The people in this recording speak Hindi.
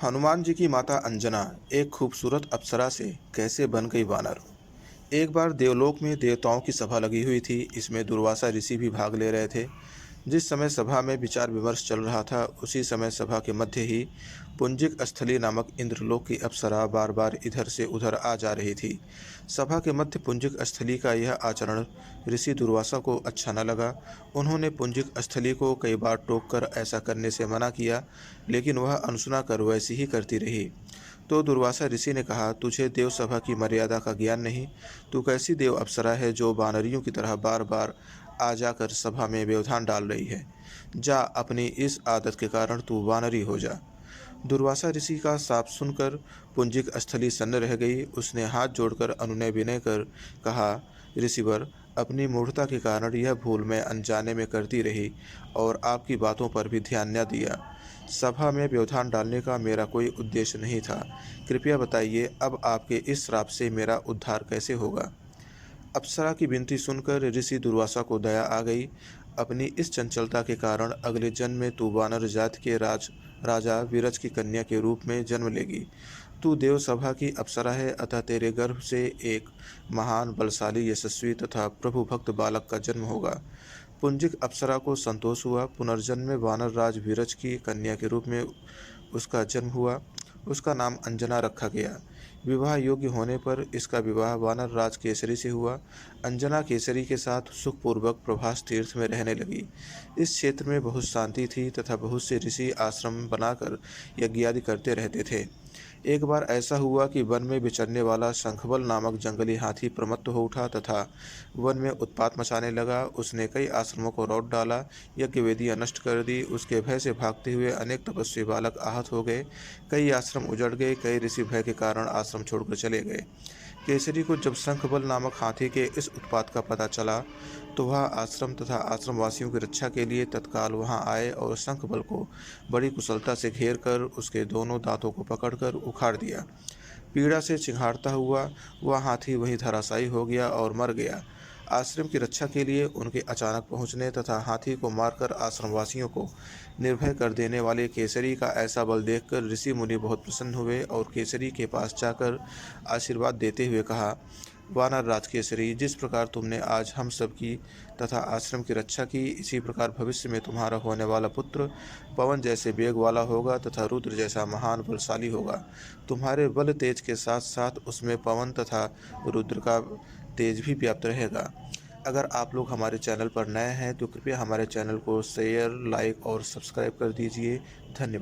हनुमान जी की माता अंजना एक खूबसूरत अप्सरा से कैसे बन गई वानर। एक बार देवलोक में देवताओं की सभा लगी हुई थी। इसमें दुर्वासा ऋषि भी भाग ले रहे थे। जिस समय सभा में विचार विमर्श चल रहा था, उसी समय सभा के मध्य ही पुंजिक स्थली नामक इंद्रलोक की अप्सरा बार बार इधर से उधर आ जा रही थी। सभा के मध्य पुंजिक स्थली का यह आचरण ऋषि दुर्वासा को अच्छा न लगा। उन्होंने पुंजिक स्थली को कई बार टोक कर ऐसा करने से मना किया, लेकिन वह अनसुना कर वैसी ही करती रही। तो दुर्वासा ऋषि ने कहा, तुझे देव सभा की मर्यादा का ज्ञान नहीं। तू कैसी देव अप्सरा है जो वानरियों की तरह बार बार आ जाकर सभा में व्यवधान डाल रही है। जा, अपनी इस आदत के कारण तू वानरी हो जा। दुर्वासा ऋषि का साप सुनकर पुंजिक स्थली सन्न रह गई। उसने हाथ जोड़कर अनुनय विनय कर कहा, ऋषिवर, अपनी मूढ़ता के कारण यह भूल मैं अनजाने में करती रही और आपकी बातों पर भी ध्यान न दिया। सभा में व्यवधान डालने का मेरा कोई उद्देश्य नहीं था। कृपया बताइए, अब आपके इस श्राप से मेरा उद्धार कैसे होगा। अप्सरा की विनती सुनकर ऋषि दुर्वासा को दया आ गई। अपनी इस चंचलता के कारण अगले जन्म में तू वानर जाति के राजा विरज की कन्या के रूप में जन्म लेगी। तू देव सभा की अप्सरा है, अतः तेरे गर्भ से एक महान, बलशाली, यशस्वी तथा प्रभु भक्त बालक का जन्म होगा। पुंजिक अप्सरा को संतोष हुआ। पुनर्जन्म में वानर राज विरज की कन्या के रूप में उसका जन्म हुआ। उसका नाम अंजना रखा गया। विवाह योग्य होने पर इसका विवाह वानर राज केसरी से हुआ। अंजना केसरी के साथ सुखपूर्वक प्रभास तीर्थ में रहने लगी। इस क्षेत्र में बहुत शांति थी तथा बहुत से ऋषि आश्रम बनाकर यज्ञादि करते रहते थे। एक बार ऐसा हुआ कि वन में विचरने वाला शंखबल नामक जंगली हाथी प्रमत्त हो उठा तथा वन में उत्पात मचाने लगा। उसने कई आश्रमों को रौंद डाला, यज्ञ वेदियां नष्ट कर दी। उसके भय से भागते हुए अनेक तपस्वी बालक आहत हो गए। कई आश्रम उजड़ गए। कई ऋषि भय के कारण आश्रम छोड़कर चले गए। केसरी को जब शंखबल नामक हाथी के इस उत्पात का पता चला, तो वह आश्रम तथा आश्रमवासियों की रक्षा के लिए तत्काल वहां आए और शंखबल को बड़ी कुशलता से घेर कर उसके दोनों दांतों को पकड़कर उखाड़ दिया। पीड़ा से चिंघाड़ता हुआ वह हाथी वहीं धराशायी हो गया और मर गया। आश्रम की रक्षा के लिए उनके अचानक पहुंचने तथा हाथी को मारकर आश्रमवासियों को निर्भय कर देने वाले केसरी का ऐसा बल देखकर ऋषि मुनि बहुत प्रसन्न हुए और केसरी के पास जाकर आशीर्वाद देते हुए कहा, वानर राज केसरी, जिस प्रकार तुमने आज हम सब की तथा आश्रम की रक्षा की, इसी प्रकार भविष्य में तुम्हारा होने वाला पुत्र पवन जैसे वेग वाला होगा तथा रुद्र जैसा महान बलशाली होगा। तुम्हारे बल तेज के साथ साथ उसमें पवन तथा रुद्र का तेज भी व्याप्त रहेगा। अगर आप लोग हमारे चैनल पर नए हैं तो कृपया हमारे चैनल को शेयर, लाइक और सब्सक्राइब कर दीजिए। धन्यवाद।